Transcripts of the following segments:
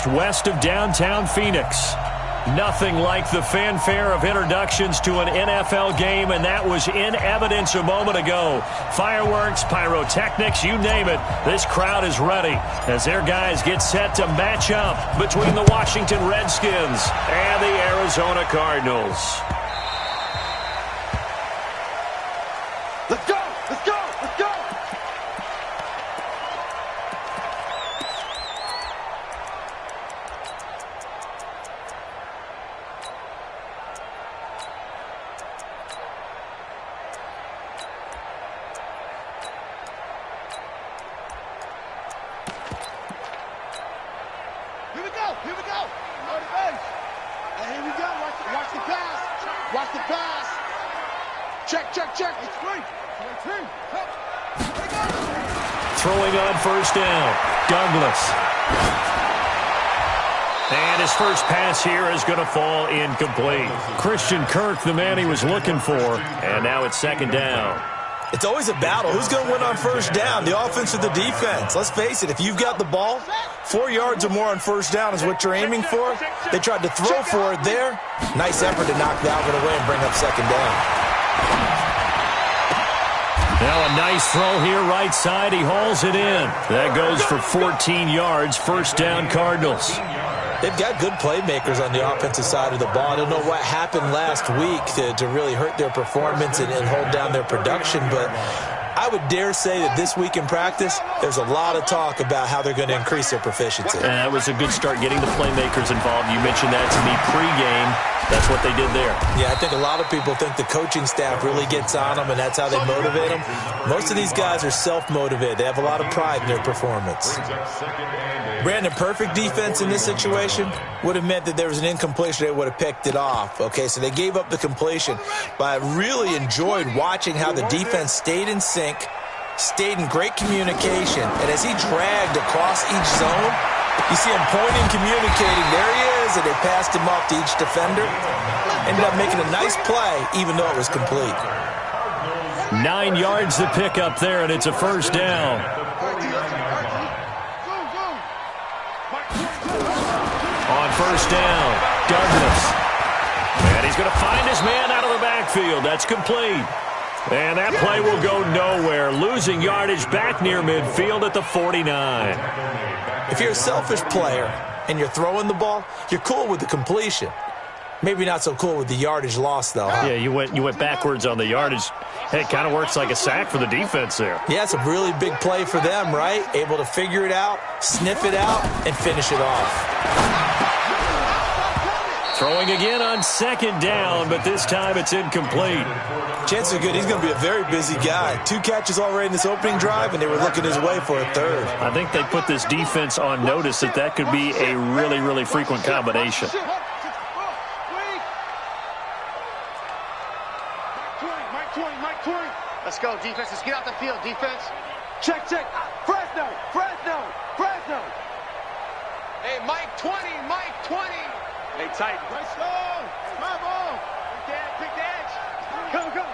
West of downtown Phoenix. Nothing like the fanfare of introductions to an NFL game, and that was in evidence a moment ago. Fireworks, pyrotechnics, you name it. This crowd is ready as their guys get set to match up between the Washington Redskins and the Arizona Cardinals. Let's go! Let's go! Let's go! Here we go! Here we go! On the bench. And here we go. Watch the pass. Watch the pass. Check, check, check. It's free. Throwing on first down, Douglas. And his first pass here is going to fall incomplete. Christian Kirk, the man he was looking for, and now it's second down. It's always a battle. Who's going to win on first down, the offense or the defense? Let's face it, if you've got the ball, 4 yards or more on first down is what you're aiming for. They tried to throw for it there. Nice effort to knock that one away and bring up second down. Now a nice throw here right side. He hauls it in. That goes for 14 yards. First down, Cardinals. They've got good playmakers on the offensive side of the ball. I don't know what happened last week to really hurt their performance and hold down their production, but I would dare say that this week in practice, there's a lot of talk about how they're going to increase their proficiency. That was a good start getting the playmakers involved. You mentioned that to me pregame. That's what they did there. Yeah, I think a lot of people think the coaching staff really gets on them, and that's how they motivate them. Most of these guys are self-motivated. They have a lot of pride in their performance. Brandon, perfect defense in this situation would have meant that there was an incompletion. They would have picked it off. Okay, so they gave up the completion. But I really enjoyed watching how the defense stayed in sync, stayed in great communication, and as he dragged across each zone, you see him pointing, communicating. There he is, and they passed him off to each defender. Ended up making a nice play, even though it was complete. 9 yards to pick up there, and it's a first down. On first down, Douglas. And he's going to find his man out of the backfield. That's complete. And that play will go nowhere. Losing yardage back near midfield at the 49. If you're a selfish player and you're throwing the ball, you're cool with the completion. Maybe not so cool with the yardage loss, though. Yeah, you went backwards on the yardage. Hey, it kind of works like a sack for the defense there. Yeah, it's a really big play for them, right? Able to figure it out, sniff it out, and finish it off. Throwing again on second down, but this time it's incomplete. Chances are good he's going to be a very busy guy. 2 catches already in this opening drive, and they were looking his way for a third. I think they put this defense on notice that could be a really, really frequent combination. Mike 20. Let's go, defense. Let's get out the field, defense. Check. Fresno. Hey, Mike 20. Hey, tight. Fresno. Come on. Pick the edge. Go.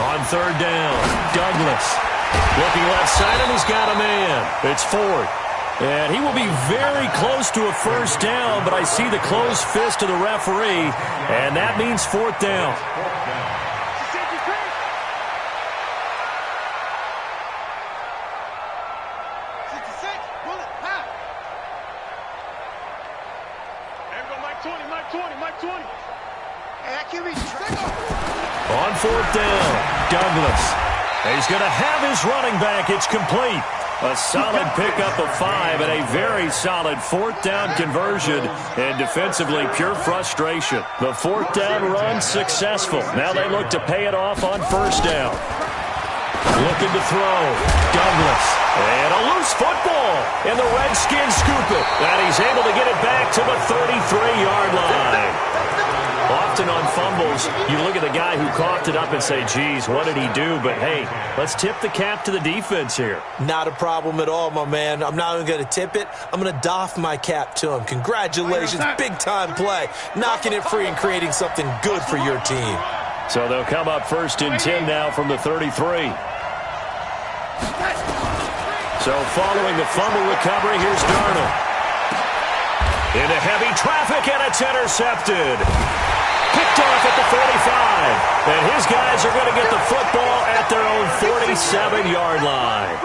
On third down, Douglas. Looking left side, and he's got a man. It's Ford. And he will be very close to a first down, but I see the closed fist of the referee, and that means fourth down. Mike 20. On fourth down, Douglas. He's going to have his running back. It's complete. A solid pickup of 5 and a very solid fourth down conversion. And defensively, pure frustration. The fourth down run successful. Now they look to pay it off on first down. Looking to throw. Douglas. And a loose football. And the Redskins scoop it. And he's able to get it back to the 33-yard line. Often on fumbles, you look at the guy who coughed it up and say, geez, what did he do? But, hey, let's tip the cap to the defense here. Not a problem at all, my man. I'm not even going to tip it. I'm going to doff my cap to him. Congratulations, big-time play. Knocking it free and creating something good for your team. So they'll come up first and 10 now from the 33. So following the fumble recovery, here's Darnold. Into heavy traffic, and it's intercepted. Picked off at the 45. And his guys are going to get the football at their own 47-yard line.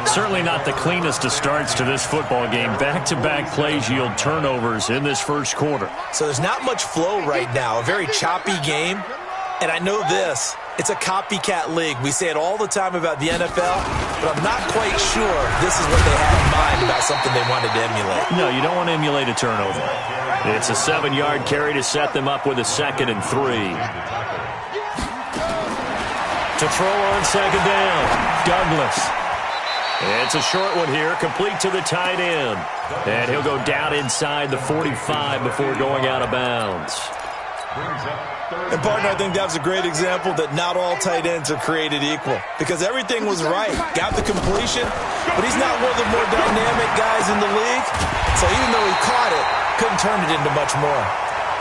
Certainly not the cleanest of starts to this football game. Back-to-back plays yield turnovers in this first quarter. So there's not much flow right now. A very choppy game. And I know this. It's a copycat league. We say it all the time about the NFL, but I'm not quite sure this is what they had in mind about something they wanted to emulate. No, you don't want to emulate a turnover. It's a 7-yard carry to set them up with a 2nd and 3. To throw on 2nd down, Douglas. It's a short one here, complete to the tight end. And he'll go down inside the 45 before going out of bounds. And, partner, I think that was a great example that not all tight ends are created equal, because everything was right. Got the completion, but he's not one of the more dynamic guys in the league. So even though he caught it, couldn't turn it into much more.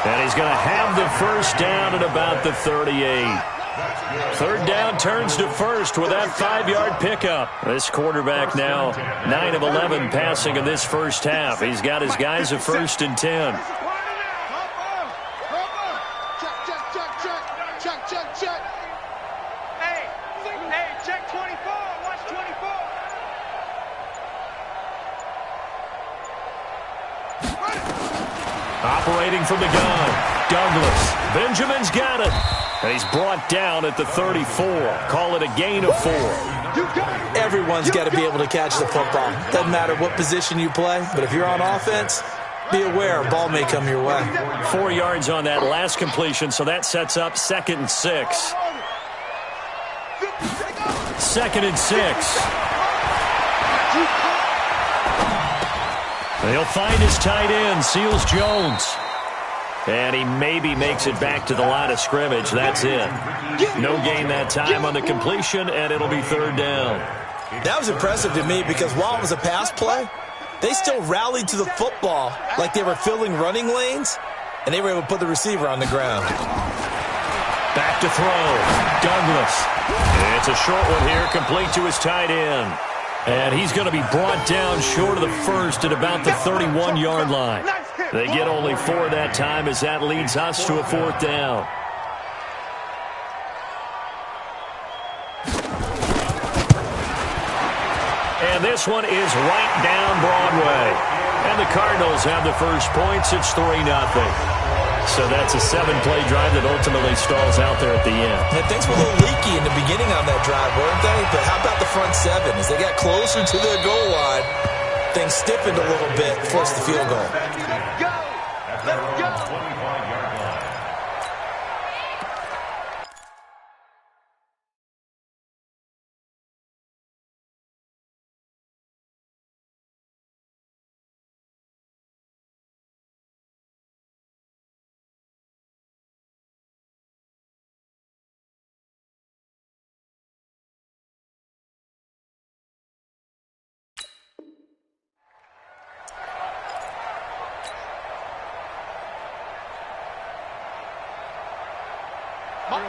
And he's going to have the first down at about the 38. 3rd down turns to first with that 5-yard pickup. This quarterback now 9 of 11 passing in this first half. He's got his guys at 1st and 10. Check. Hey, check 24. Watch 24. Operating from the gun, Douglas. Benjamin's got it. And he's brought down at the 34. Call it a gain of 4. Everyone's got to be able to catch the football. Doesn't matter what position you play, but if you're on offense, be aware a ball may come your way. 4 yards on that last completion, so that sets up 2nd and 6. 2nd and 6. He'll find his tight end, Seals Jones. And he maybe makes it back to the line of scrimmage. That's it. No gain that time on the completion, and it'll be 3rd down. That was impressive to me because while it was a pass play, they still rallied to the football like they were filling running lanes, and they were able to put the receiver on the ground. Back to throw. Douglas. It's a short one here, complete to his tight end. And he's going to be brought down short of the first at about the 31-yard line. They get only 4 that time as that leads us to a 4th down. And this one is right down Broadway. And the Cardinals have the first points. It's 3-0. So that's a 7-play drive that ultimately stalls out there at the end. Yeah, things were a little leaky in the beginning on that drive, weren't they? But how about the front 7? As they got closer to their goal line, things stiffened a little bit, forced the field goal. Let's go.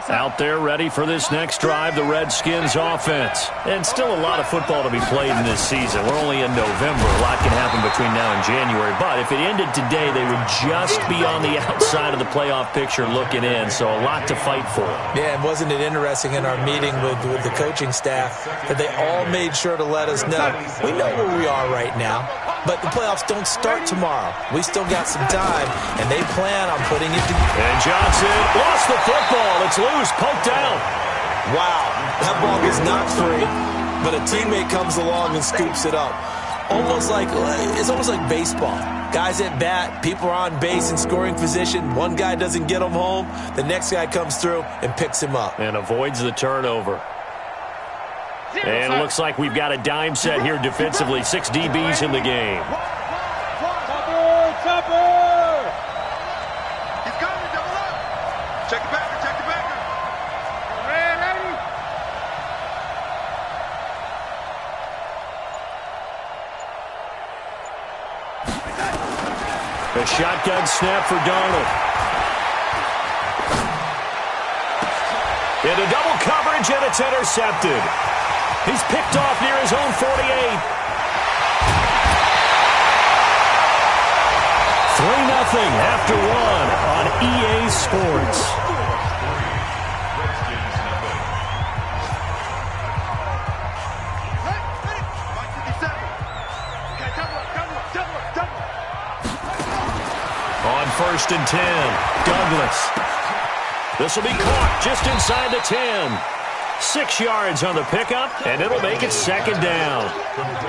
Out there ready for this next drive, the Redskins offense. And still a lot of football to be played in this season. We're only in November. A lot can happen between now and January. But if it ended today, they would just be on the outside of the playoff picture looking in. So a lot to fight for. Yeah, and wasn't it interesting in our meeting with the coaching staff that they all made sure to let us know, we know where we are right now, but the playoffs don't start tomorrow. We still got some time, and they plan on putting it together. And Johnson lost the football. It's loose, poked out. Wow, that ball is not free, but a teammate comes along and scoops it up. It's almost like baseball. Guys at bat, people are on base in scoring position. One guy doesn't get him home. The next guy comes through and picks him up. And avoids the turnover. And it looks like we've got a dime set here defensively. 6 DBs in the game. He's coming, double up. Check the backer. A shotgun snap for Darnold. Into double coverage, and it's intercepted. He's picked off near his own 48. 3-0 after one on EA Sports. On 1st and 10, Douglas. This will be caught just inside the 10. 6 yards on the pickup, and it'll make it 2nd down.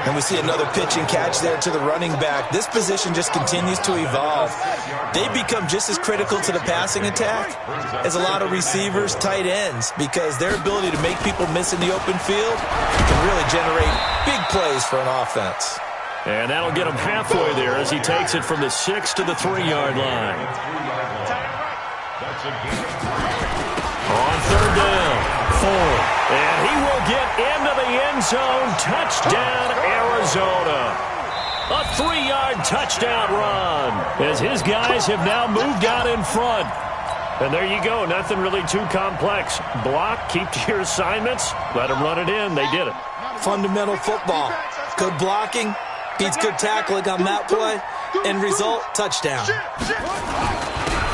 And we see another pitch and catch there to the running back. This position just continues to evolve. They become just as critical to the passing attack as a lot of receivers, tight ends, because their ability to make people miss in the open field can really generate big plays for an offense. And that'll get him halfway there as he takes it from the 6 to the 3-yard line. On 3rd down. 4, and he will get into the end zone. Touchdown, Arizona. A 3-yard touchdown run as his guys have now moved out in front. And there you go. Nothing really too complex. Block, keep to your assignments, let them run it in. They did it. Fundamental football. Good blocking, beats good tackling on that play. End result, touchdown.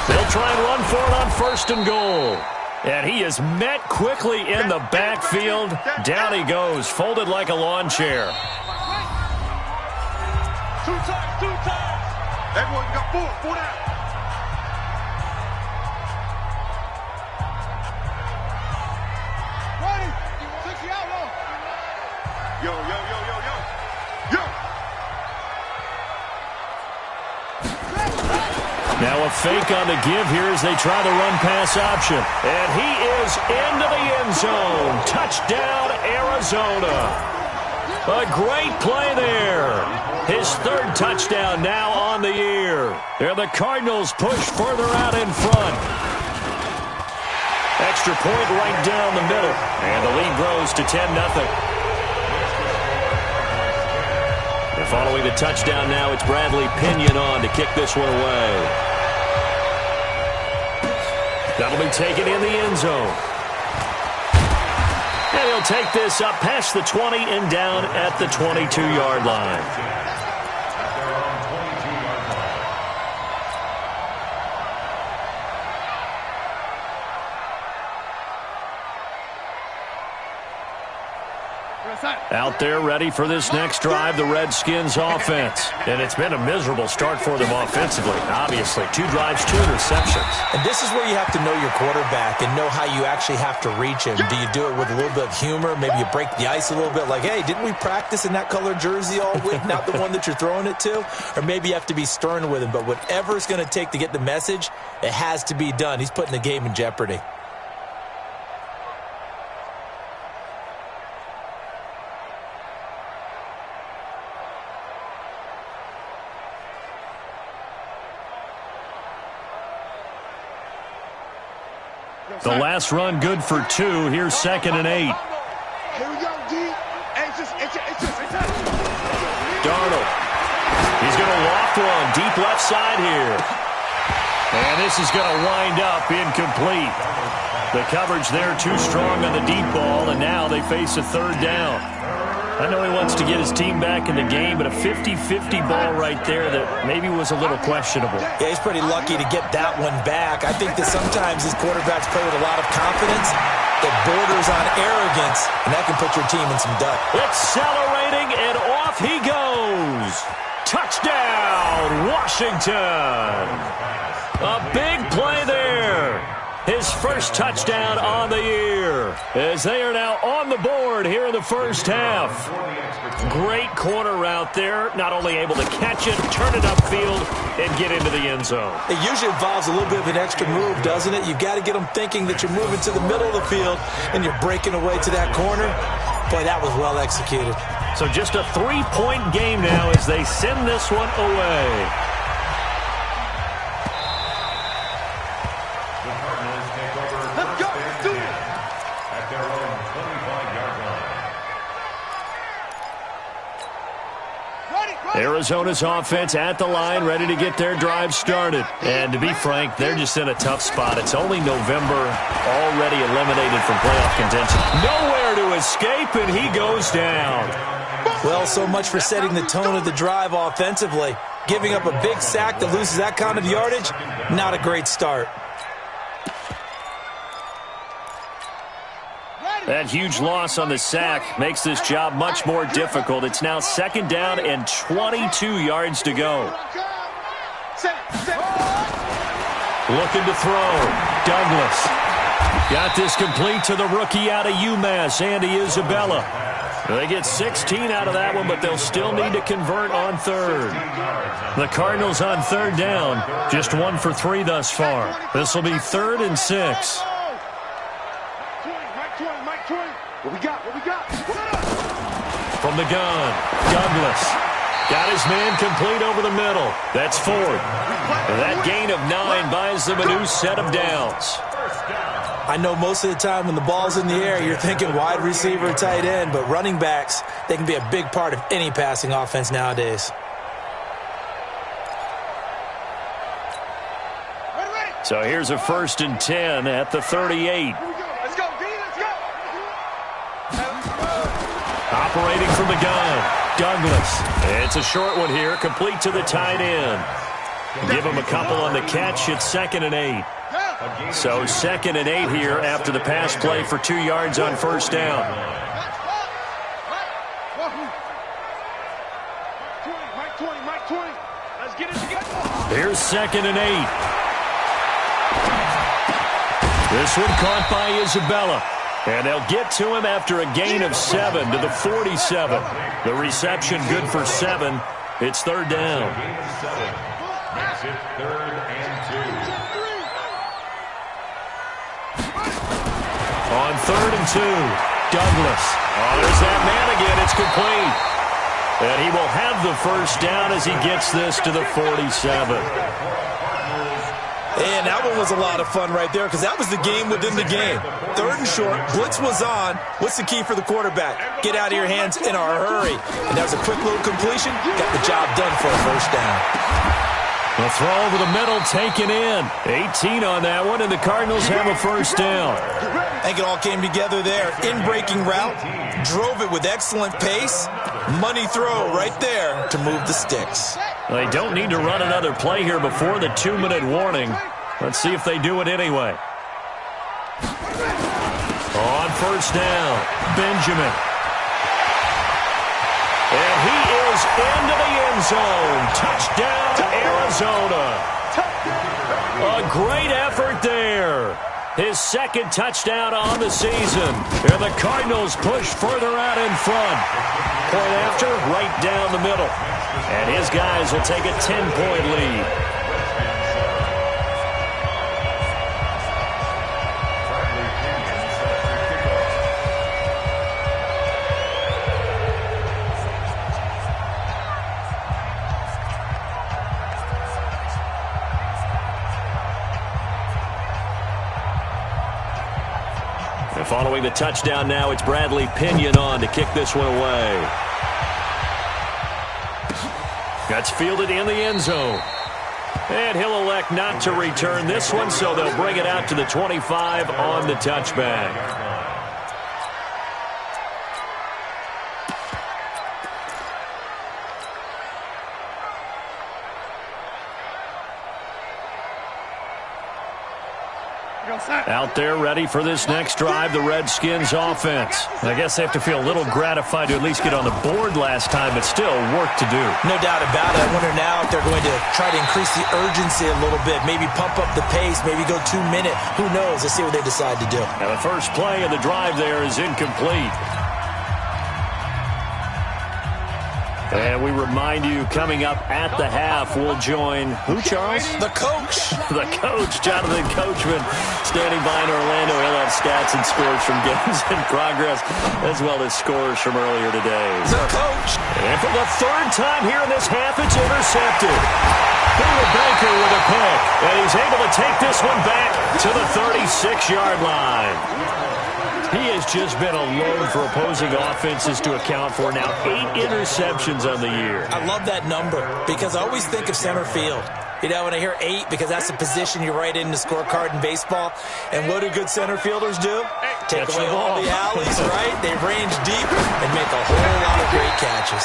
They'll try and run for it on 1st and goal. And he is met quickly in the backfield. Down he goes, folded like a lawn chair. 2 times. Everyone got 4 down. Ready? 60 out low. Yo. Now a fake on the give here as they try the run-pass option. And he is into the end zone. Touchdown, Arizona. A great play there. His 3rd touchdown now on the year. There the Cardinals push further out in front. Extra point right down the middle. And the lead grows to 10-0. And following the touchdown now, it's Bradley Pinion on to kick this one away. That'll be taken in the end zone. And he'll take this up past the 20 and down at the 22-yard line. Out there ready for this next drive, the Redskins offense. And it's been a miserable start for them offensively. Obviously, 2 drives, 2 interceptions. And this is where you have to know your quarterback and know how you actually have to reach him. Do you do it with a little bit of humor? Maybe you break the ice a little bit like, hey, didn't we practice in that colored jersey all week, not the one that you're throwing it to? Or maybe you have to be stern with him. But whatever it's going to take to get the message, it has to be done. He's putting the game in jeopardy. The last run good for 2. Here's 2nd and 8. Here we go, D. Darnold. He's going to loft one deep left side here. And this is going to wind up incomplete. The coverage there too strong on the deep ball, and now they face a 3rd down. I know he wants to get his team back in the game, but a 50-50 ball right there that maybe was a little questionable. Yeah, he's pretty lucky to get that one back. I think that sometimes his quarterbacks play with a lot of confidence that borders on arrogance, and that can put your team in some duck. Accelerating, and off he goes. Touchdown, Washington. A big play there. His first touchdown on the year as they are now on the board here in the first half. Great corner route there. Not only able to catch it, turn it upfield, and get into the end zone. It usually involves a little bit of an extra move, doesn't it? You've got to get them thinking that you're moving to the middle of the field and you're breaking away to that corner. Boy, that was well executed. So just a 3-point game now as they send this one away. Arizona's offense at the line, ready to get their drive started. And to be frank, they're just in a tough spot. It's only November, already eliminated from playoff contention. Nowhere to escape, and he goes down. Well, so much for setting the tone of the drive offensively. Giving up a big sack that loses that kind of yardage, not a great start. That huge loss on the sack makes this job much more difficult. It's now 2nd down and 22 yards to go. Looking to throw. Douglas. Got this complete to the rookie out of UMass, Andy Isabella. They get 16 out of that one, but they'll still need to convert on 3rd. The Cardinals on 3rd down, just 1 for 3 thus far. This will be 3rd and 6. What we got? From the gun, Douglas. Got his man complete over the middle. That's 4th. That gain of 9 buys them a new set of downs. I know most of the time when the ball's in the air, you're thinking wide receiver, tight end, but running backs, they can be a big part of any passing offense nowadays. So here's a 1st and 10 at the 38. Let's go. Operating from the gun, Douglas. It's a short one here, complete to the tight end. Give him a couple on the catch. It's 2nd and 8. So 2nd and 8 here after the pass play for 2 yards on 1st down. Here's 2nd and 8. This one caught by Isabella. And they'll get to him after a gain of 7 to the 47. The reception good for 7. It's 3rd down. Makes it 3rd and 2. On 3rd and 2, Douglas. Oh, there's that man again. It's complete. And he will have the 1st down as he gets this to the 47. And that one was a lot of fun right there because that was the game within the game. 3rd and short, blitz was on. What's the key for the quarterback? Get out of your hands in a hurry. And that was a quick little completion. Got the job done for a 1st down. The throw over the middle taken in. 18 on that one, and the Cardinals have a 1st down. I think it all came together there. In-breaking route, drove it with excellent pace. Money throw right there to move the sticks. They don't need to run another play here before the 2-minute warning. Let's see if they do it anyway. On 1st down, Benjamin. And he is into the end zone. Touchdown, Arizona. A great effort there. His 2nd touchdown on the season. And the Cardinals push further out in front. Point after, right down the middle. And his guys will take a 10-point lead. And following the touchdown now, it's Bradley Pinion on to kick this one away. That's fielded in the end zone. And he'll elect not to return this one, so they'll bring it out to the 25 on the touchback. Out there ready for this next drive, the Redskins offense. I guess they have to feel a little gratified to at least get on the board last time, but still work to do. No doubt about it. I wonder now if they're going to try to increase the urgency a little bit, maybe pump up the pace, maybe go 2-minute. Who knows? Let's see what they decide to do. Now the first play of the drive there is incomplete. And we remind you, coming up at the half, we'll join who, Charles? The coach. The coach, Jonathan Coachman, standing by in Orlando. He'll have stats and scores from games in progress, as well as scores from earlier today. The coach. And for the 3rd time here in this half, it's intercepted. David Baker with a pick, and he's able to take this one back to the 36-yard line. He has just been a load for opposing offenses to account for. Now 8 interceptions on the year. I love that number because I always think of center field. You know, when I hear 8, because that's the position you write in the scorecard in baseball. And what do good center fielders do? Take away all the alleys, right? They range deep and make a whole lot of great catches.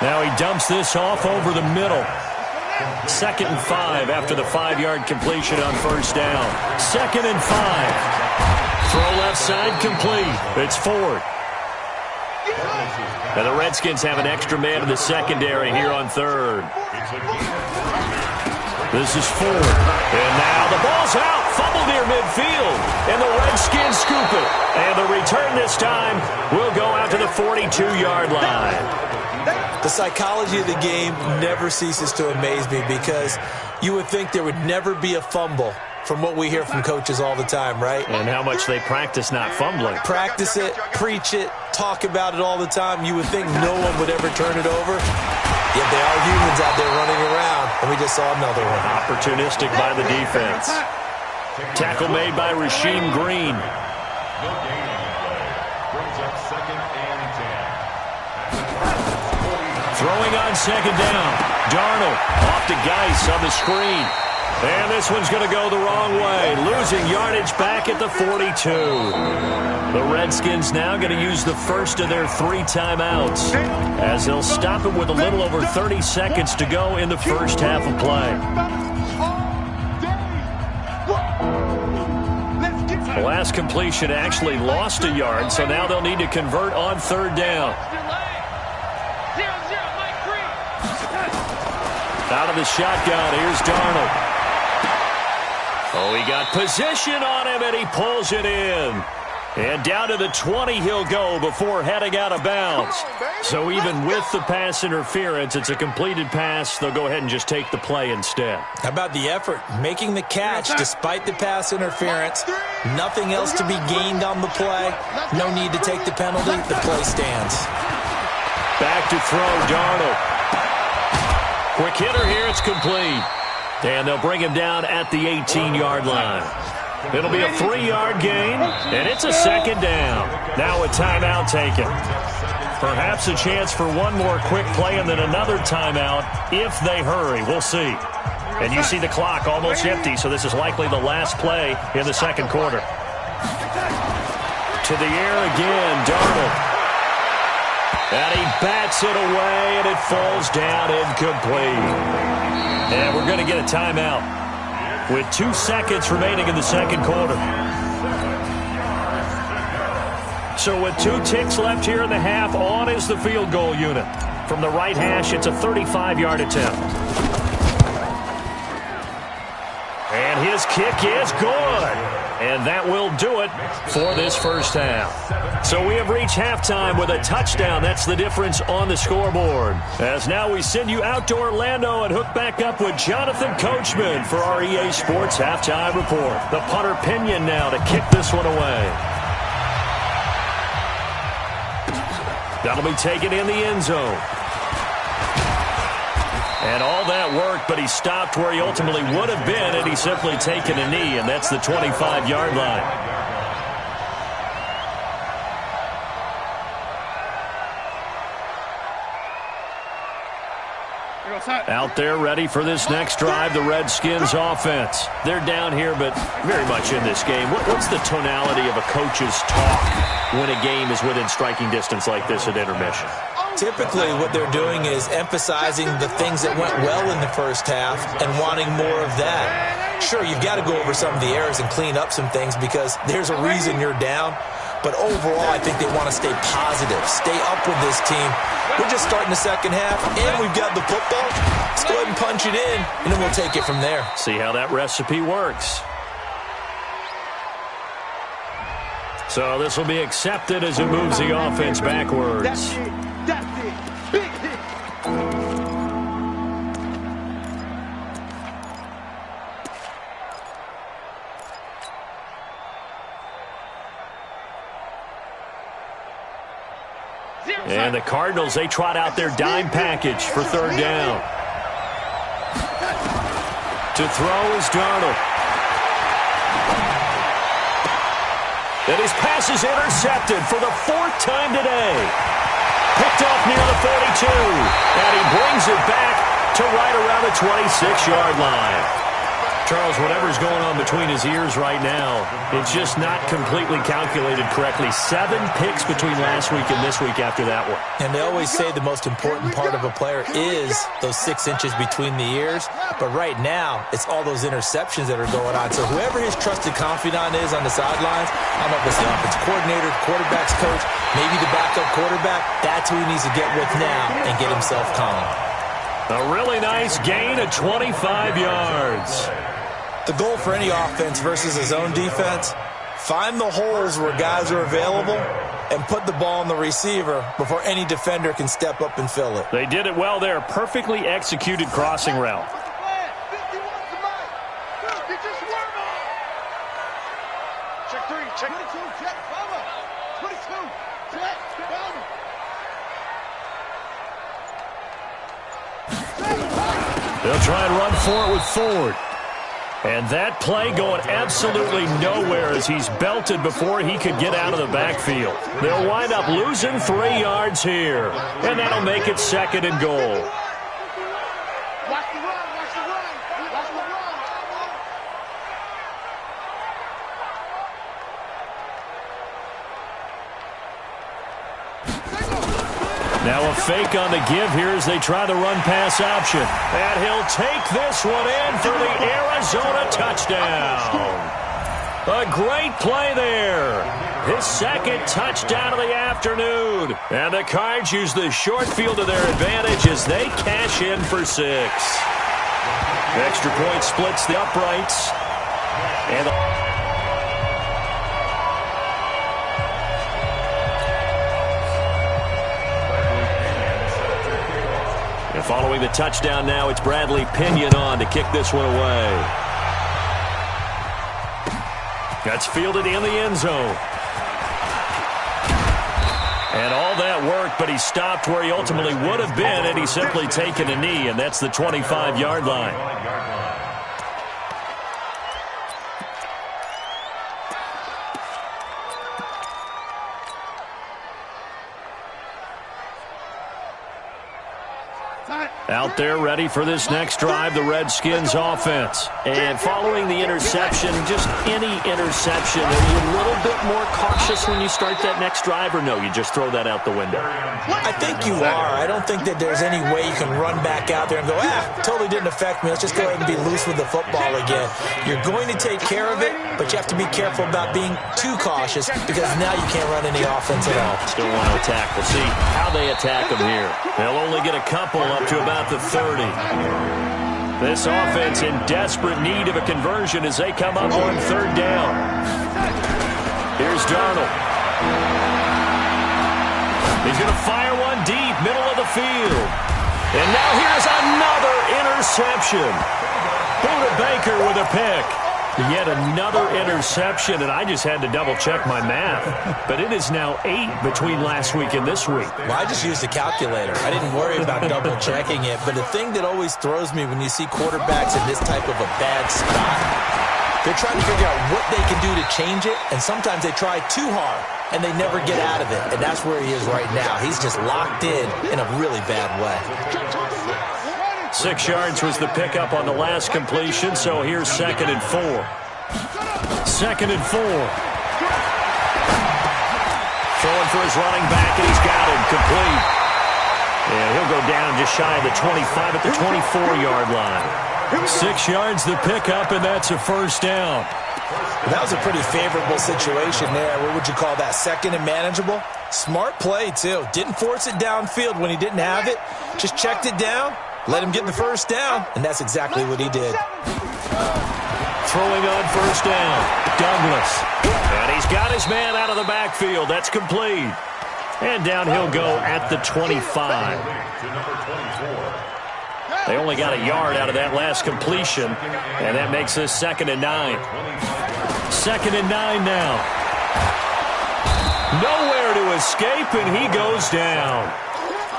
Now he dumps this off over the middle. 2nd and 5 after the 5-yard completion on first down. 2nd and 5. Throw left side complete. It's Ford. And the Redskins have an extra man in the secondary here on 3rd. This is Ford. And now the ball's out. Fumble near midfield. And the Redskins scoop it. And the return this time will go out to the 42-yard line. The psychology of the game never ceases to amaze me because you would think there would never be a fumble from what we hear from coaches all the time, right? And how much they practice not fumbling. Practice it, preach it, talk about it all the time. You would think no one would ever turn it over. Yet they are humans out there running around, and we just saw another one. Opportunistic by the defense. Tackle made by Rasheem Green. Throwing on 2nd down. Darnold off to Geis on the screen. And this one's going to go the wrong way. Losing yardage back at the 42. The Redskins now going to use the first of their 3 timeouts as they'll stop it with a little over 30 seconds to go in the first half of play. The last completion actually lost a yard, so now they'll need to convert on 3rd down. Out of the shotgun, here's Darnold. Oh, he got position on him, and he pulls it in. And down to the 20 he'll go before heading out of bounds. So even with the pass interference, it's a completed pass. They'll go ahead and just take the play instead. How about the effort? Making the catch despite the pass interference. Nothing else to be gained on the play. No need to take the penalty. The play stands. Back to throw, Darnold. Quick hitter here, it's complete. And they'll bring him down at the 18-yard line. It'll be a 3-yard gain, and it's a 2nd down. Now a timeout taken. Perhaps a chance for one more quick play and then another timeout if they hurry. We'll see. And you see the clock almost empty, so this is likely the last play in the 2nd quarter. To the air again, Darnold. And he bats it away, and it falls down incomplete. And we're going to get a timeout with 2 seconds remaining in the 2nd quarter. So with 2 ticks left here in the half, on is the field goal unit. From the right hash, it's a 35-yard attempt. And his kick is good. And that will do it for this first half. So we have reached halftime with a touchdown. That's the difference on the scoreboard. As now we send you out to Orlando and hook back up with Jonathan Coachman for our EA Sports Halftime Report. The punter Pinion now to kick this one away. That'll be taken in the end zone. And all that worked, but he stopped where he ultimately would have been had he simply taken a knee, and that's the 25-yard line. Out there ready for this next drive, the Redskins offense. They're down here, but very much in this game. What's the tonality of a coach's talk when a game is within striking distance like this at intermission? Typically, what they're doing is emphasizing the things that went well in the first half and wanting more of that. Sure, you've got to go over some of the errors and clean up some things because there's a reason you're down. But overall, I think they want to stay positive, stay up with this team. We're just starting the second half, and we've got the football. Let's go ahead and punch it in, and then we'll take it from there. See how that recipe works. So this will be accepted as it moves the offense backwards. That's it. Big hit. And the Cardinals, they trot out their dime package for third down. To throw is Darnold. And his pass is intercepted for the 4th time today. Picked off near the 42. And he brings it back to right around the 26-yard line. Charles, whatever's going on between his ears right now, it's just not completely calculated correctly. 7 picks between last week and this week after that one. And they always say the most important part of a player is those 6 inches between the ears. But right now, it's all those interceptions that are going on. So whoever his trusted confidant is on the sidelines, I don't know if it's the offensive coordinator, the quarterback's coach, maybe the backup quarterback, that's who he needs to get with now and get himself calm. A really nice gain of 25 yards. The goal for any offense versus his own defense, find the holes where guys are available and put the ball on the receiver before any defender can step up and fill it. They did it well there. Perfectly executed crossing route. Check 3, check 22, check, cover. 22, check, cover. They'll try and run for it with Ford. And that play going absolutely nowhere as he's belted before he could get out of the backfield. They'll wind up losing 3 yards here. And that'll make it 2nd and goal. Watch the run, watch the run, watch the run. Now a fake on the give here as they try the run-pass option. And he'll take this one in for the Arizona touchdown. A great play there. His 2nd touchdown of the afternoon. And the Cards use the short field to their advantage as they cash in for 6. The extra point splits the uprights. And following the touchdown now, it's Bradley Pinion on to kick this one away. That's fielded in the end zone. And all that worked, but he stopped where he ultimately would have been had he simply taken a knee, and that's the 25-yard line. Out there ready for this next drive, the Redskins offense. And following the interception, just any interception, are you a little bit more cautious when you start that next drive, or no, you just throw that out the window? I think you are. I don't think that there's any way you can run back out there and go, totally didn't affect me. Let's just go ahead and be loose with the football again. You're going to take care of it, but you have to be careful about being too cautious because now you can't run any offense at all. Still want to attack. We'll see how they attack them here. They'll only get a couple up to about the 30. This offense in desperate need of a conversion as they come up on 3rd down. Here's Darnold. He's going to fire one deep, middle of the field. And now here's another interception. Buda Baker with a pick. Yet another interception, and I just had to double-check my math. But it is now 8 between last week and this week. Well, I just used a calculator. I didn't worry about double-checking it. But the thing that always throws me when you see quarterbacks in this type of a bad spot, they're trying to figure out what they can do to change it, and sometimes they try too hard, and they never get out of it. And that's where he is right now. He's just locked in a really bad way. 6 yards was the pickup on the last completion, so here's 2nd and 4. 2nd and 4. Throwing for his running back, and he's got him complete. And he'll go down just shy of the 25 at the 24-yard line. 6 yards the pickup, and that's a 1st down. That was a pretty favorable situation there. What would you call that? 2nd and manageable? Smart play, too. Didn't force it downfield when he didn't have it. Just checked it down, let him get the 1st down, and that's exactly what he did. Throwing on 1st down, Douglas. And he's got his man out of the backfield. That's complete. And down he'll go at the 25. They only got a yard out of that last completion, and that makes this 2nd and 9. 2nd and 9 now. Nowhere to escape, and he goes down.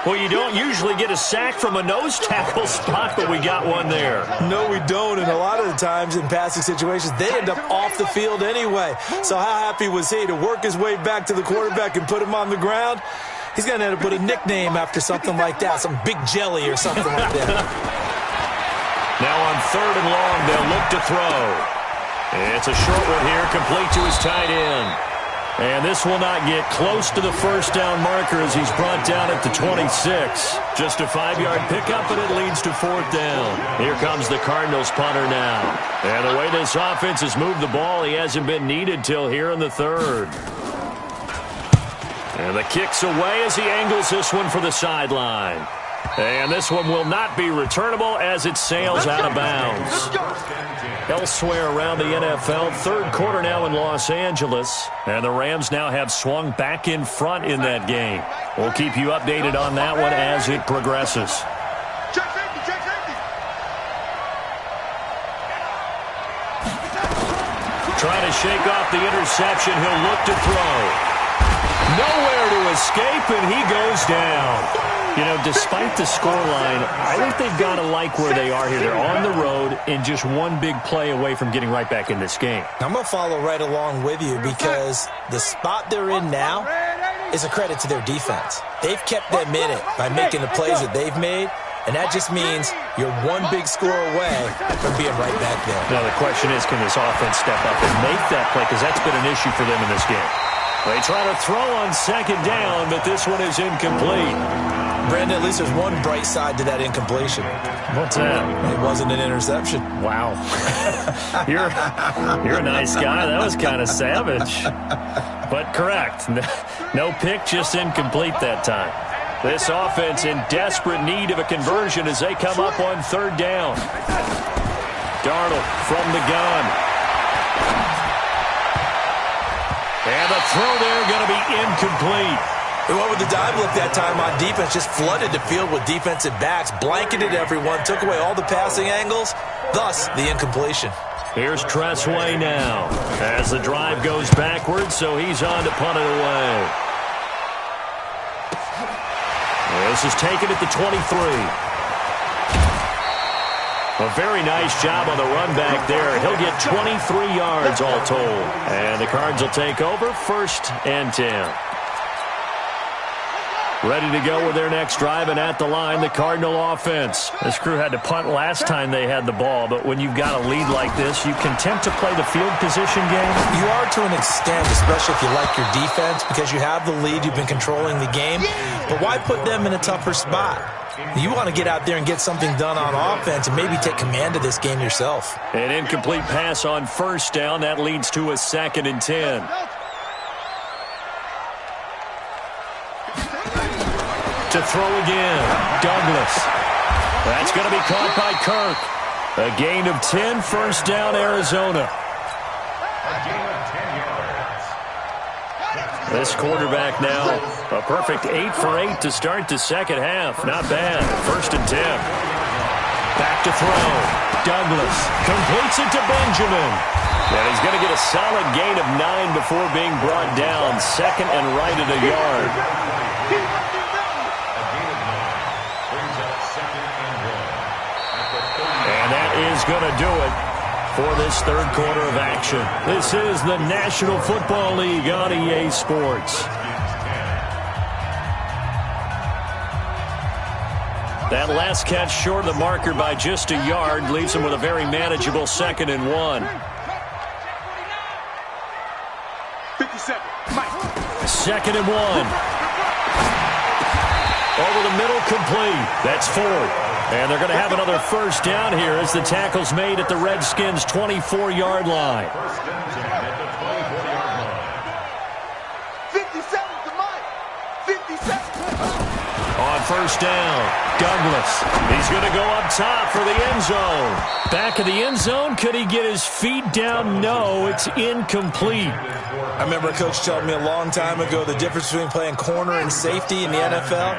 Well, you don't usually get a sack from a nose tackle spot, but we got one there. No, we don't, and a lot of the times in passing situations, they end up off the field anyway. So how happy was he to work his way back to the quarterback and put him on the ground? He's going to end up put a nickname after something like that, some Big Jelly or something like that. Now on 3rd and long, they'll look to throw. It's a short one here, complete to his tight end. And this will not get close to the first down marker as he's brought down at the 26. Just a 5-yard pickup, but it leads to 4th down. Here comes the Cardinals punter now. And the way this offense has moved the ball, he hasn't been needed till here in the 3rd. And the kick's away as he angles this one for the sideline. And this one will not be returnable as it sails out of bounds. Elsewhere around the NFL, 3rd quarter now in Los Angeles. And the Rams now have swung back in front in that game. We'll keep you updated on that one as it progresses. Trying to shake off the interception. He'll look to throw. Nowhere to escape, and he goes down. You know, despite the scoreline, I think they've got to like where they are here. They're on the road and just one big play away from getting right back in this game. I'm going to follow right along with you because the spot they're in now is a credit to their defense. They've kept them in it by making the plays that they've made, and that just means you're one big score away from being right back there. Now, the question is, can this offense step up and make that play? Because that's been an issue for them in this game. They try to throw on 2nd down, but this one is incomplete. Brandon, at least there's one bright side to that incompletion. What's that? It wasn't an interception. Wow. You're a nice guy. That was kind of savage. But correct. No pick, just incomplete that time. This offense in desperate need of a conversion as they come up on 3rd down. Darnold from the gun. And the throw there going to be incomplete. And what with the dive look that time on defense, just flooded the field with defensive backs, blanketed everyone, took away all the passing angles, thus the incompletion. Here's Tressway now as the drive goes backwards, so he's on to punt it away. This is taken at the 23. A very nice job on the run back there. He'll get 23 yards all told. And the Cards will take over 1st and 10. Ready to go with their next drive, and at the line, the Cardinal offense. This crew had to punt last time they had the ball, but when you've got a lead like this, you content to play the field position game? You are to an extent, especially if you like your defense, because you have the lead, you've been controlling the game. But why put them in a tougher spot? You want to get out there and get something done on offense and maybe take command of this game yourself. An incomplete pass on 1st down. That leads to a 2nd and 10. To throw again, Douglas. That's going to be caught by Kirk. A gain of 10, 1st down, Arizona. This quarterback now, a perfect 8 for 8 to start the 2nd half. Not bad. 1st and 10. Back to throw. Douglas completes it to Benjamin. And he's going to get a solid gain of 9 before being brought down. 2nd and right at a yard. And that is going to do it for this 3rd quarter of action. This is the National Football League on EA Sports. That last catch short of the marker by just a yard leaves him with a very manageable 2nd and 1. 57. Mike. 2nd and 1. Over the middle, complete. That's 4th. And they're going to have another 1st down here as the tackle's made at the Redskins' 24-yard line. 57 to Mike. 57. On 1st down, Douglas. He's going to go up top for the end zone. Back of the end zone. Could he get his feet down? No, it's incomplete. I remember a coach told me a long time ago the difference between playing corner and safety in the NFL.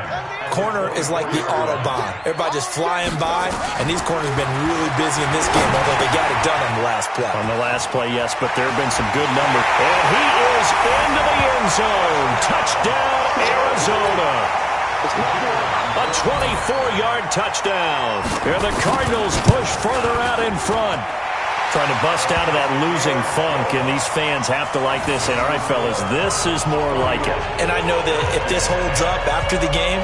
Corner is like the Autobahn. Everybody just flying by, and these corners have been really busy in this game, although they got it done on the last play. On the last play, yes, but there have been some good numbers. And he is into the end zone. Touchdown, Arizona. 24-yard touchdown. And the Cardinals push further out in front. Trying to bust out of that losing funk, and these fans have to like this. And, all right, fellas, this is more like it. And I know that if this holds up after the game,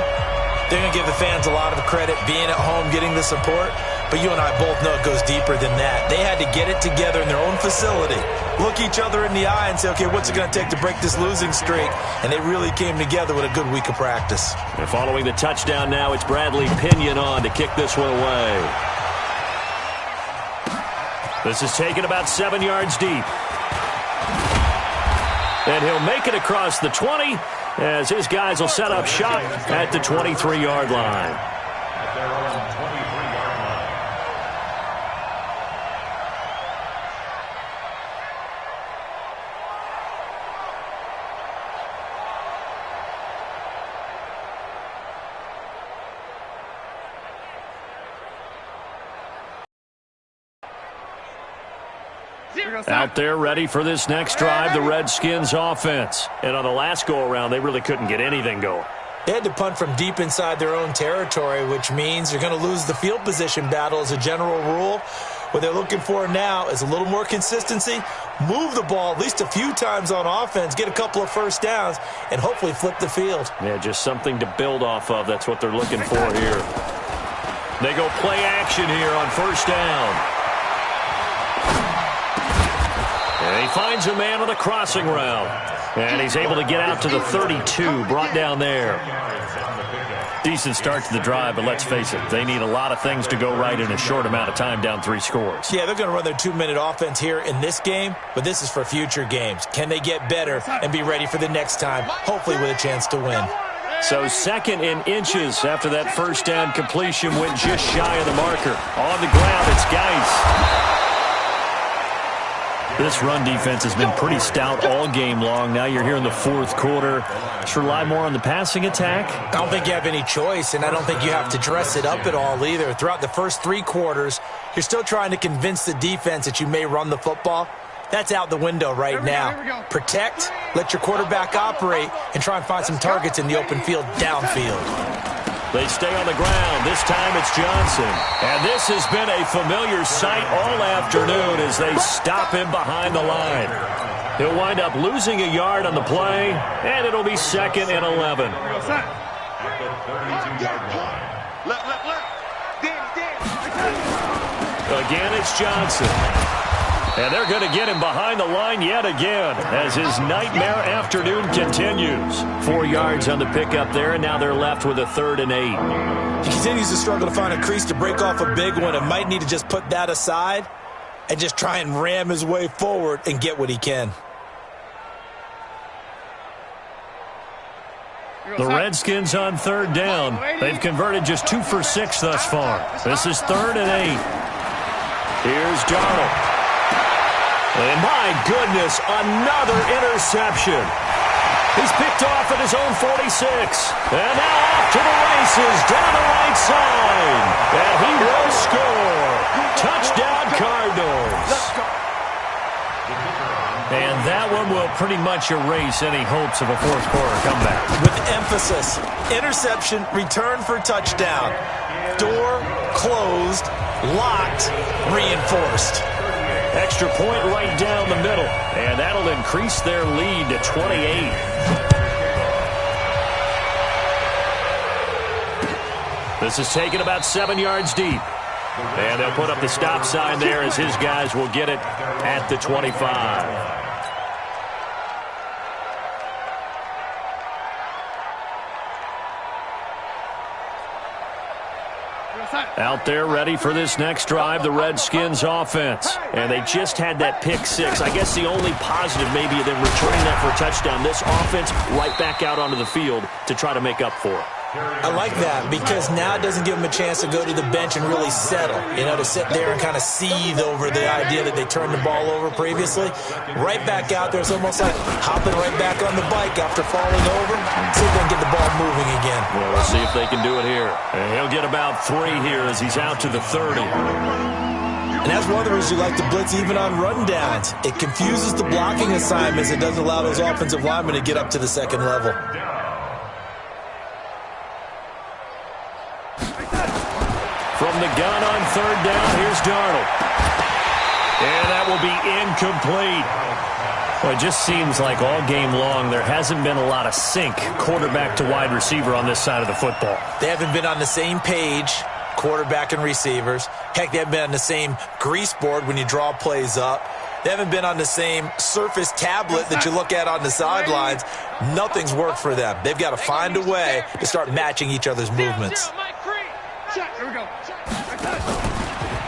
they're going to give the fans a lot of credit being at home, getting the support. But you and I both know it goes deeper than that. They had to get it together in their own facility, look each other in the eye and say, okay, what's it going to take to break this losing streak? And they really came together with a good week of practice. And following the touchdown now, it's Bradley Pinion on to kick this one away. This is taken about 7 yards deep. And he'll make it across the 20 as his guys will set up shop at the 23-yard line. Out there ready for this next drive, the Redskins offense. And on the last go-around, they really couldn't get anything going. They had to punt from deep inside their own territory, which means you're going to lose the field position battle as a general rule. What they're looking for now is a little more consistency, move the ball at least a few times on offense, get a couple of first downs, and hopefully flip the field. Yeah, just something to build off of. That's what they're looking for here. They go play action here on first down. And he finds a man on the crossing route. And he's able to get out to the 32, brought down there. Decent start to the drive, but let's face it, they need a lot of things to go right in a short amount of time, down 3 scores. Yeah, they're going to run their 2-minute offense here in this game, but this is for future games. Can they get better and be ready for the next time, hopefully with a chance to win? So 2nd and inches after that first down completion went just shy of the marker. On the ground, it's Geis. This run defense has been pretty stout all game long. Now you're here in the 4th quarter. Just rely more on the passing attack. I don't think you have any choice, and I don't think you have to dress it up at all either. Throughout the first 3 quarters, you're still trying to convince the defense that you may run the football. That's out the window right now. Protect, let your quarterback operate, and try and find some targets in the open field downfield. They stay on the ground. This time it's Johnson. And this has been a familiar sight all afternoon as they stop him behind the line. He'll wind up losing a yard on the play, and it'll be 2nd and 11. Again, it's Johnson. And they're going to get him behind the line yet again as his nightmare afternoon continues. 4 yards on the pickup there, and now they're left with a 3rd and 8. He continues to struggle to find a crease to break off a big one and might need to just put that aside and just try and ram his way forward and get what he can. The Redskins on 3rd down. They've converted just 2 for 6 thus far. This is 3rd and 8. Here's Darnold. And my goodness, another interception. He's picked off at his own 46. And now off to the races down the right side. And he will score. Touchdown Cardinals. And that one will pretty much erase any hopes of a 4th quarter comeback. With emphasis, interception, return for touchdown. Door closed, locked, reinforced. Extra point right down the middle, and that'll increase their lead to 28. This is taken about 7 yards deep. And they'll put up the stop sign there as his guys will get it at the 25. Out there ready for this next drive, the Redskins offense. And they just had that pick 6. I guess the only positive maybe of them returning that for a touchdown. This offense right back out onto the field to try to make up for it. I like that because now it doesn't give them a chance to go to the bench and really settle, to sit there and kind of seethe over the idea that they turned the ball over previously. Right back out there, it's almost like hopping right back on the bike after falling over. See if they can get the ball moving again. Well, we'll see if they can do it here. And he'll get about 3 here as he's out to the 30. And that's one of the reasons you like to blitz even on rundowns. It confuses the blocking assignments. It doesn't allow those offensive linemen to get up to the second level. From the gun on third down, here's Darnold. And that will be incomplete. Well, it just seems like all game long there hasn't been a lot of sync quarterback to wide receiver on this side of the football. They haven't been on the same page, quarterback and receivers. Heck, they haven't been on the same grease board when you draw plays up. They haven't been on the same Surface tablet that you look at on the sidelines. Nothing's worked for them. They've got to find a way to start matching each other's movements.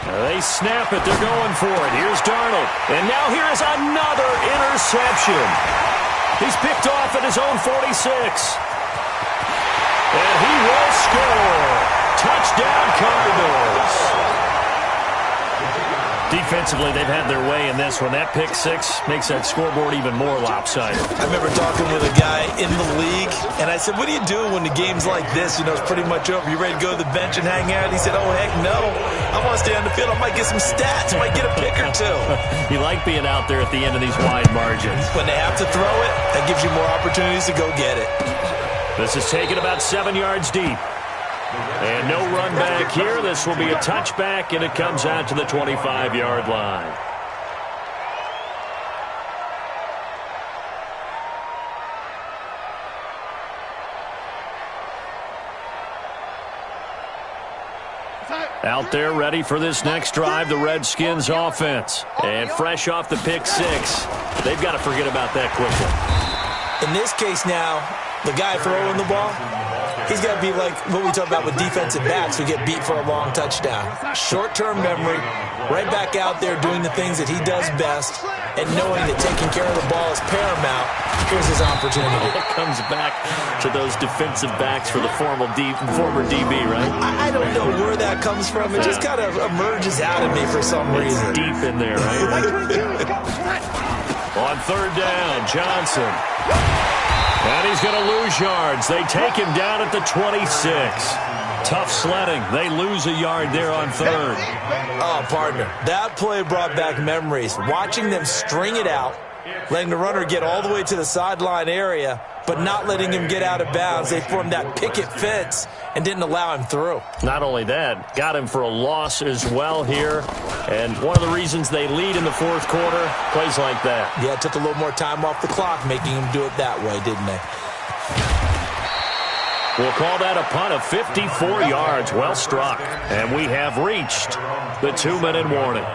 They snap it. They're going for it. Here's Darnold. And now here is another interception. He's picked off at his own 46. And he will score. Touchdown, Cardinals. Defensively, they've had their way in this one. That pick six makes that scoreboard even more lopsided. I remember talking with a guy in the league, and I said, what do you do when the game's like this? You know, it's pretty much over. You ready to go to the bench and hang out? He said, oh, heck no. I want to stay on the field. I might get some stats. I might get a pick or two. You like being out there at the end of these wide margins. When they have to throw it, that gives you more opportunities to go get it. This is taken about 7 yards deep. And no run back here. This will be a touchback, and it comes out to the 25-yard line. Out there ready for this next drive, the Redskins offense. And fresh off the pick six, they've got to forget about that quickly. In this case now, the guy throwing the ball, he's got to be like what we talk about with defensive backs who get beat for a long touchdown. Short-term memory, right back out there doing the things that he does best, and knowing that taking care of the ball is paramount. Here's his opportunity. It comes back to those defensive backs for the former DB, right? I don't know where that comes from. It just kind of emerges out of me for some reason. It's deep in there, right? On third down, Johnson. And he's going to lose yards. They take him down at the 26. Tough sledding. They lose a yard there on third. Oh, partner, that play brought back memories. Watching them string it out, letting the runner get all the way to the sideline area, but not letting him get out of bounds. They formed that picket fence and didn't allow him through. Not only that, got him for a loss as well here. And one of the reasons they lead in the fourth quarter, plays like that. Yeah, it took a little more time off the clock, making him do it that way, didn't they? We'll call that a punt of 54 yards. Well struck. And we have reached the 2-minute warning.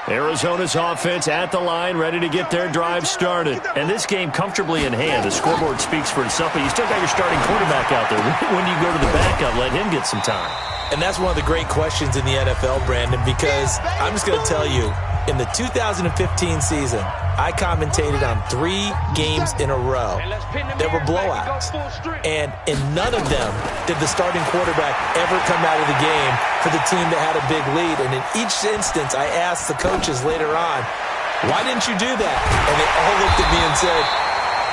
Arizona's offense at the line, ready to get their drive started. And this game comfortably in hand. The scoreboard speaks for itself, but you still got your starting quarterback out there. When do you go to the backup, let him get some time? And that's one of the great questions in the NFL, Brandon, because I'm just going to tell you, in the 2015 season, I commentated on 3 games in a row that were blowouts. And in none of them did the starting quarterback ever come out of the game for the team that had a big lead. And in each instance, I asked the coaches later on, why didn't you do that? And they all looked at me and said,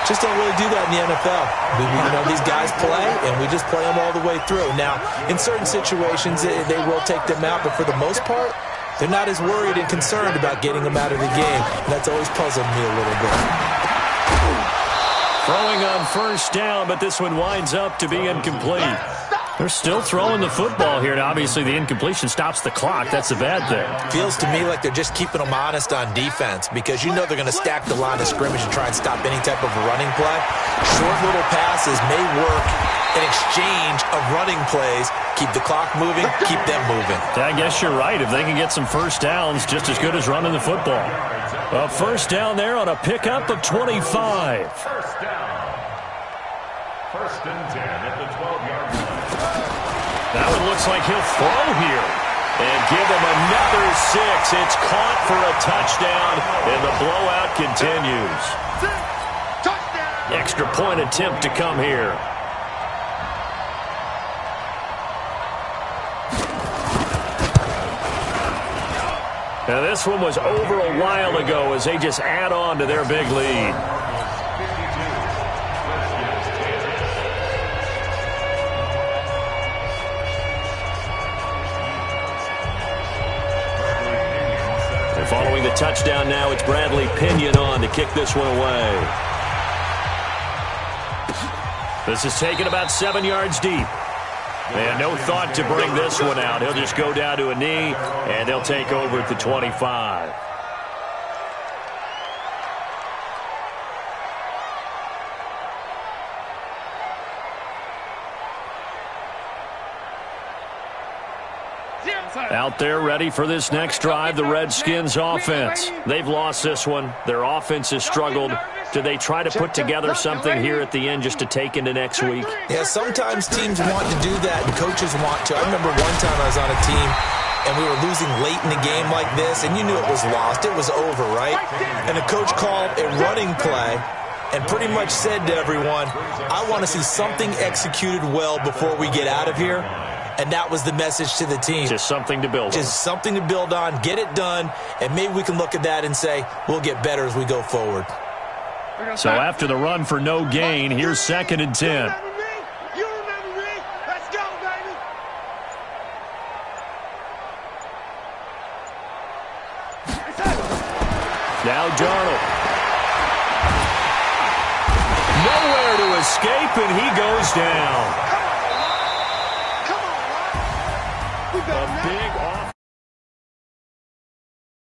just don't really do that in the NFL. These guys play, and we just play them all the way through. Now, in certain situations, they will take them out, but for the most part, they're not as worried and concerned about getting them out of the game. And that's always puzzled me a little bit. Throwing on first down, but this one winds up to be incomplete. They're still throwing the football here, and obviously the incompletion stops the clock. That's a bad thing. Feels to me like they're just keeping them honest on defense, because you know they're going to stack the line of scrimmage and try and stop any type of a running play. Short little passes may work in exchange of running plays. Keep the clock moving, keep them moving. I guess you're right. If they can get some first downs, just as good as running the football. A first down there on a pickup of 25. First down. First and 10 at the 12-yard line. That one looks like he'll throw here. And give him another 6. It's caught for a touchdown, and the blowout continues. Extra point attempt to come here. Now this one was over a while ago as they just add on to their big lead. And following the touchdown now, it's Bradley Pinion on to kick this one away. This is taken about 7 yards deep. And no thought to bring this one out. He'll just go down to a knee, and they'll take over at the 25. Out there ready for this next drive, the Redskins offense. They've lost this one. Their offense has struggled. Do they try to put together something here at the end just to take into next week? Yeah, sometimes teams want to do that, and coaches want to. I remember one time I was on a team, and we were losing late in the game like this, and you knew it was lost. It was over, right? And the coach called a running play and pretty much said to everyone, I want to see something executed well before we get out of here. And that was the message to the team. Just something to build on. Just something to build on, get it done, and maybe we can look at that and say, we'll get better as we go forward. So after the run for no gain, here's 2nd and 10. You remember me? Let's go, baby. Now Darnold. Nowhere to escape, and he goes down.